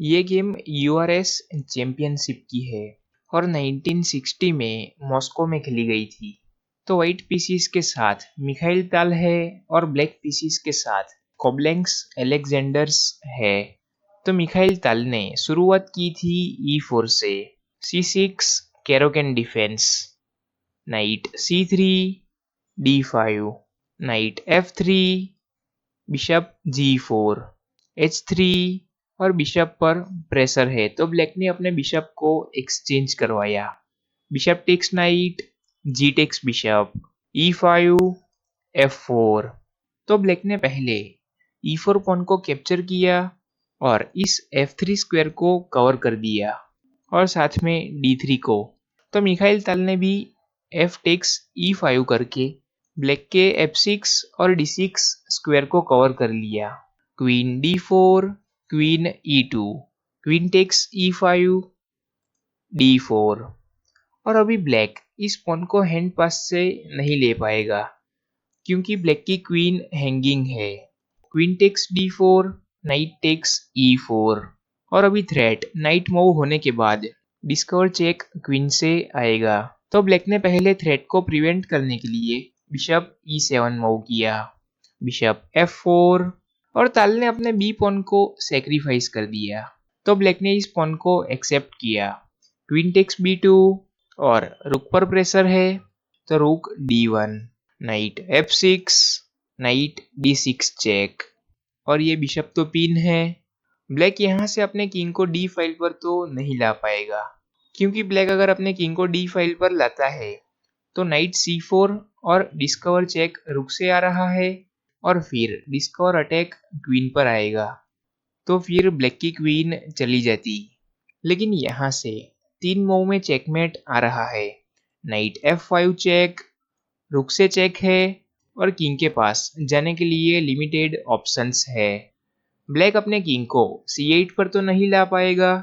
ये game URS championship की है और 1960 में मॉस्को में खेली गई थी। तो व्हाइट पीसीस के साथ मिखाइल ताल है और ब्लैक पीसीस के साथ कोब्लेंक्स अलेक्जेंडर्स है। तो मिखाइल ताल ने शुरुआत की थी E4 से। C6 Caro Kann defence, knight C3 D5, knight F3, bishop G4, H3 और बिशप पर प्रेशर है तो ब्लैक ने अपने बिशप को एक्सचेंज करवाया। बिशप टेक्स नाइट, जी टेक्स बिशप, E5, F4। तो ब्लैक ने पहले E4 पॉन को कैप्चर किया और इस F3 स्क्वायर को कवर कर दिया और साथ में D3 को। तो मिखाइल ताल ने भी F टेक्स E5 करके ब्लैक के F6 और D6 स्क्वायर को कवर कर लिया। Queen D4, queen E2, queen takes E5, D4। और अभी ब्लैक इस पॉन को हैंड पास से नहीं ले पाएगा क्योंकि ब्लैक की क्वीन हैंगिंग है। Queen takes D4, knight takes E4। और अभी थ्रेट नाइट मूव होने के बाद डिस्कवर चेक क्वीन से आएगा। तो ब्लैक ने पहले थ्रेट को प्रिवेंट करने के लिए बिशप E7 मूव किया, बिशप F4 और ताल ने अपने बी पॉन को सेक्रीफाइस कर दिया। तो ब्लैक ने इस पॉन को एक्सेप्ट किया। क्वीन टेक्स B2 और रुक पर प्रेशर है तो रुक D1, night F6, night D6 check. और ये बिशप तो पिन है। ब्लैक यहाँ से अपने किंग को डी फाइल पर तो नहीं ला पाएगा क्योंकि ब्लैक अगर अपने किंग को डी फाइल पर लाता है तो नाइट C4 और डिस्कवर चेक रुक से आ रहा है और फिर डिस्कवर अटैक क्वीन पर आएगा तो फिर ब्लैक की क्वीन चली जाती। लेकिन यहाँ से 3 मूव में चेकमेट आ रहा है। नाइट F5 चेक, रुक से चेक है और किंग के पास जाने के लिए लिमिटेड ऑप्शंस है। ब्लैक अपने किंग को C8 पर तो नहीं ला पाएगा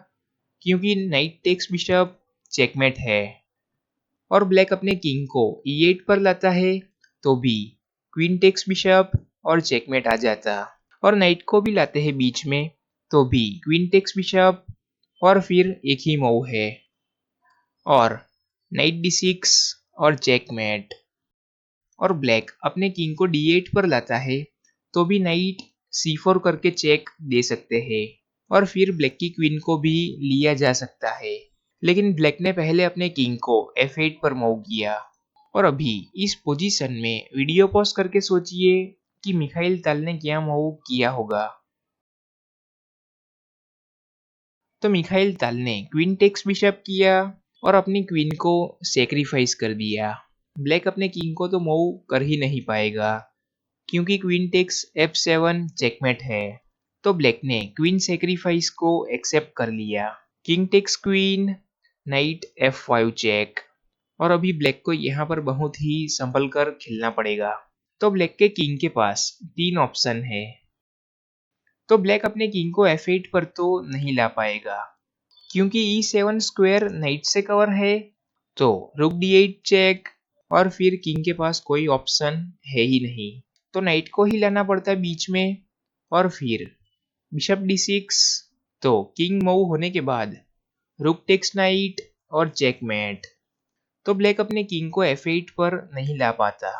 क्योंकि नाइट टेक्स बिशप चेकमेट है और ब्लैक अपने किंग को E8 पर लाता है तो भी क्वीन टेक्स बिशप और चेकमेट आ जाता। और नाइट को भी लाते हैं बीच में तो भी क्वीन टेक्स बिशप और फिर एक ही मूव है और नाइट D6 और चेकमेट। और ब्लैक अपने किंग को D8 पर लाता है तो भी नाइट C4 करके चेक दे सकते हैं और फिर ब्लैक की क्वीन को भी लिया जा सकता है। लेकिन ब्लैक ने पहले अपने किंग को F8 पर मूव किया। और अभी इस पोजीशन में वीडियो पॉज करके सोचिए कि मिखाइल ताल ने क्या मूव किया होगा। तो मिखाइल ताल ने क्वीन टेक्स बिशप किया और अपनी क्वीन को सेक्रीफाइस कर दिया। ब्लैक अपने किंग को तो मूव कर ही नहीं पाएगा क्योंकि क्वीन टेक्स F7 चेकमेट है। तो ब्लैक ने क्वीन सेक्रीफाइस को एक्सेप्ट कर लिया। King takes queen, knight F5 check. और अभी ब्लैक को यहाँ पर बहुत ही संभल कर खेलना पड़ेगा। तो ब्लैक के किंग के पास 3 ऑप्शन है। तो ब्लैक अपने किंग को F8 पर तो नहीं ला पाएगा क्योंकि E7 स्क्वायर नाइट से कवर है तो रुक D8 चेक और फिर किंग के पास कोई ऑप्शन है ही नहीं तो नाइट को ही लाना पड़ता है बीच में और फिर बिशप D6 तो किंग मूव होने के बाद रुक टेक्स नाइट और चेकमेट। तो ब्लैक अपने किंग को F8 पर नहीं ला पाता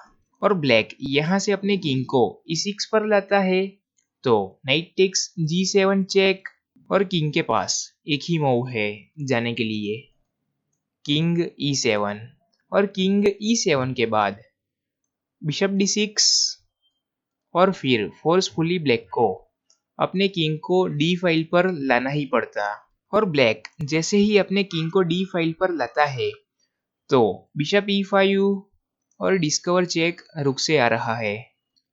और ब्लैक यहाँ से अपने किंग को E6 पर लाता है तो नाइट टेक्स G7 चेक और किंग के पास एक ही मूव है जाने के लिए, किंग E7। और किंग E7 के बाद बिशप D6 और फिर फोर्सफुली ब्लैक को अपने किंग को डी फाइल पर लाना ही पड़ता। और ब्लैक जैसे ही अपने किंग को डी फाइल पर लाता है तो बिशप E5 और डिस्कवर चेक रुक से आ रहा है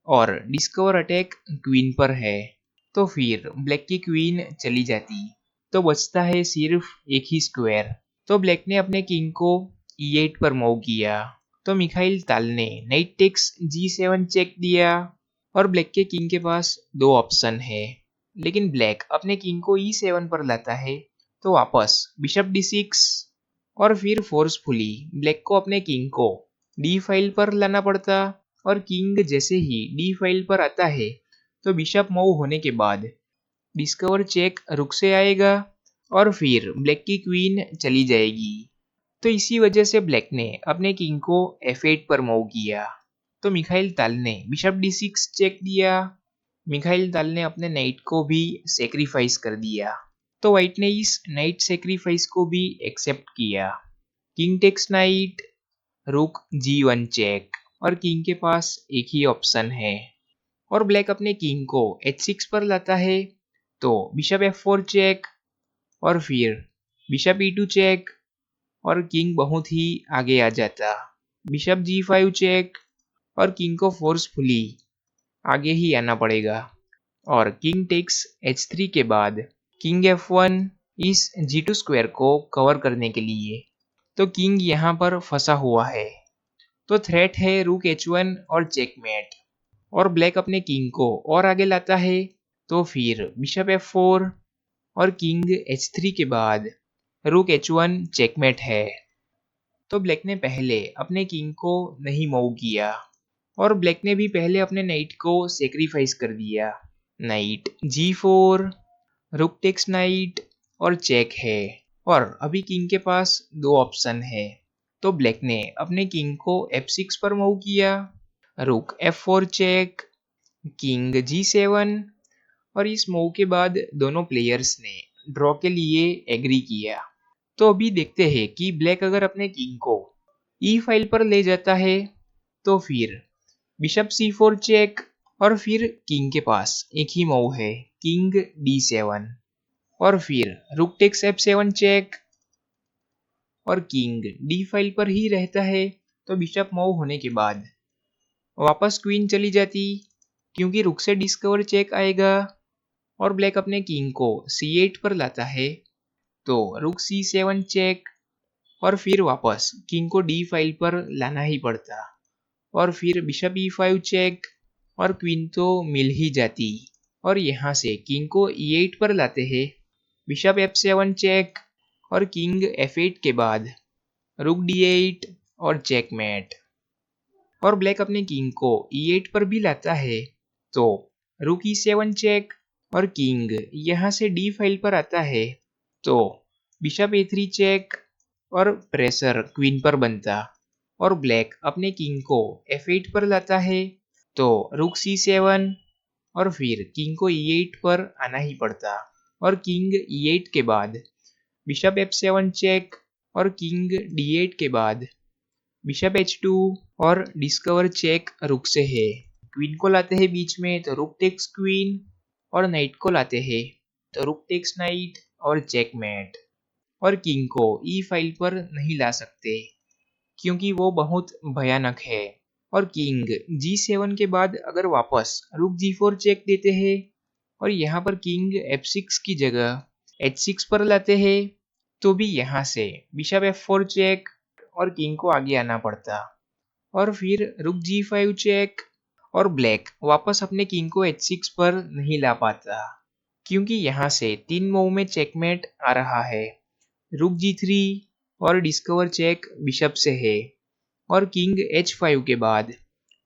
और डिस्कवर अटैक क्वीन पर है तो फिर ब्लैक की क्वीन चली जाती तो बचता है सिर्फ एक ही स्क्वायर। तो ब्लैक ने अपने किंग को E8 पर मूव किया तो मिखाइल ताल ने नाइट टेक्स G7 चेक दिया और ब्लैक के किंग के पास 2 ऑप्शन है। लेकिन ब्लैक अपने किंग को E7 पर लाता है तो वापस बिशप D6 और फिर फोर्सफुली ब्लैक को अपने किंग को डी फाइल पर लाना पड़ता। और किंग जैसे ही डी फाइल पर आता है तो बिशप मूव होने के बाद डिस्कवर चेक रुक से आएगा और फिर ब्लैक की क्वीन चली जाएगी। तो इसी वजह से ब्लैक ने अपने किंग को F8 पर मूव किया। तो मिखाइल ताल ने बिशप D6 चेक दिया। मिखाइल ताल ने अपने नाइट को भी सेक्रीफाइस कर दिया। तो व्हाइट ने इस नाइट सेक्रीफाइस को भी एक्सेप्ट किया। किंग टेक्स नाइट, रुक G1 चेक, और किंग के पास एक ही ऑप्शन है और ब्लैक अपने किंग को H6 पर लाता है। तो बिशप F4 चेक और फिर बिशप E2 चेक और किंग बहुत ही आगे आ जाता। बिशप G5 चेक और किंग को फोर्सफुली आगे ही आना पड़ेगा और किंग टेक्स H3 के बाद किंग F1 इस G2 स्क्वायर को कवर करने के लिए। तो किंग यहाँ पर फंसा हुआ है। तो थ्रेट है रुक H1 और चेकमेट और ब्लैक अपने किंग को और आगे लाता है। तो फिर बिशप F4 और किंग H3 के बाद रुक H1 चेकमेट है। तो ब्लैक ने पहले अपने किंग को नहीं मूव किया और ब्लैक ने भी पहले अपने नाइट को सेक्रीफाइस कर दिया। Night G4, rook takes knight और चेक है और अभी किंग के पास दो ऑप्शन है। तो ब्लैक ने अपने किंग को F6 पर मूव किया, रुक F4 चेक, किंग G7 और इस मूव के बाद दोनों प्लेयर्स ने ड्रॉ के लिए एग्री किया। तो अभी देखते हैं कि ब्लैक अगर अपने किंग को ई फाइल पर ले जाता है तो फिर बिशप C4 चेक और फिर किंग के पास एक ही मूव है किंग D7 और फिर रुक टेक्स F7 चेक और किंग डी फाइल पर ही रहता है। तो बिशप मूव होने के बाद वापस क्वीन चली जाती क्योंकि रुक से डिस्कवर चेक आएगा और ब्लैक अपने किंग को C8 पर लाता है। तो रुक C7 चेक और फिर वापस किंग को डी फाइल पर लाना ही पड़ता और फिर बिशप E5 चेक और क्वीन तो मिल ही जाती और यहाँ से किंग को E8 पर लाते हैं। बिशप F7 चेक और किंग F8 के बाद रुक D8 और चेकमेट और ब्लैक अपने किंग को E8 पर भी लाता है। तो रुक E7 चेक और किंग यहाँ से डी फाइल पर आता है। तो बिशप A3 चेक और प्रेशर क्वीन पर बनता और ब्लैक अपने किंग को F8 पर लाता है। तो रुक C7 और फिर किंग को E8 पर आना ही पड़ता और किंग E8 के बाद बिशप F7 चेक और किंग D8 के बाद बिशप H2 और डिस्कवर चेक रुक से है। क्वीन को लाते हैं बीच में तो रुक टेक्स क्वीन और नाइट को लाते हैं तो रुक टेक्स नाइट और चेकमेट और किंग को ई फाइल पर नहीं ला सकते क्योंकि वो बहुत भयानक है। और किंग G7 के बाद अगर वापस रुक G4 चेक देते हैं और यहाँ पर किंग F6 की जगह H6 पर लाते हैं तो भी यहाँ से बिशप F4 चेक और किंग को आगे आना पड़ता और फिर रुक G5 चेक और ब्लैक वापस अपने किंग को H6 पर नहीं ला पाता क्योंकि यहाँ से 3 मूव में चेकमेट आ रहा है। रुक G3 और डिस्कवर चेक बिशप से है और किंग H5 के बाद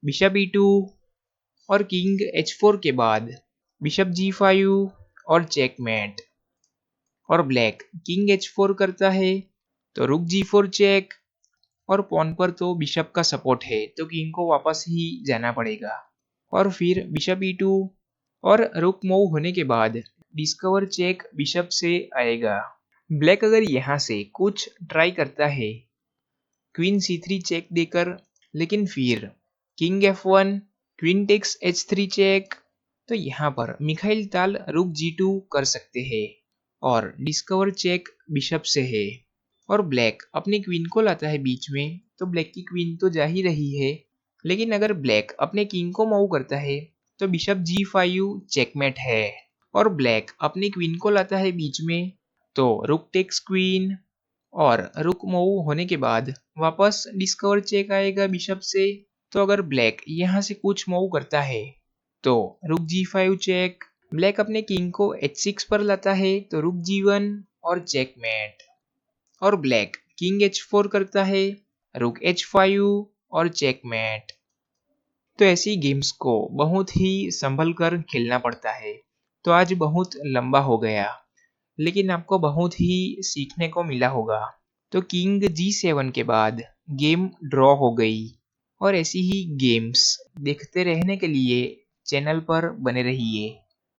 बिशप E2 और किंग H4 के बाद बिशप G5 और चेकमेट और ब्लैक किंग H4 करता है तो रुक G4 चेक और पॉन पर तो बिशप का सपोर्ट है तो किंग को वापस ही जाना पड़ेगा और फिर बिशप E2 और रुक मूव होने के बाद डिस्कवर चेक बिशप से आएगा। ब्लैक अगर यहाँ से कुछ ट्राई करता है क्वीन C3 चेक देकर, लेकिन फिर king F1 queen takes H3 check, तो यहाँ पर मिखाइल ताल रुक G2 कर सकते हैं और डिस्कवर चेक बिशप से है और ब्लैक अपनी क्वीन को लाता है बीच में तो ब्लैक की क्वीन तो जा ही रही है। लेकिन अगर ब्लैक अपने किंग को मूव करता है तो बिशप G5 चेकमेट है और ब्लैक अपनी क्वीन को लाता है बीच में तो रुक टेक्स क्वीन और रुक मूव होने के बाद वापस डिस्कवर चेक आएगा बिशप से। तो अगर ब्लैक यहाँ से कुछ मूव करता है तो रुक G5 चेक, ब्लैक अपने किंग को H6 पर लाता है तो रुक G1 और चेकमेट और ब्लैक किंग H4 करता है, रुक H5 और चेकमेट। तो ऐसी गेम्स को बहुत ही संभल कर खेलना पड़ता है तो आज बहुत लंबा हो गया, लेकिन आपको बहुत ही सीखने को मिला होगा। तो किंग G7 के बाद गेम ड्रॉ हो गई, और ऐसी ही गेम्स देखते रहने के लिए चैनल पर बने रहिए।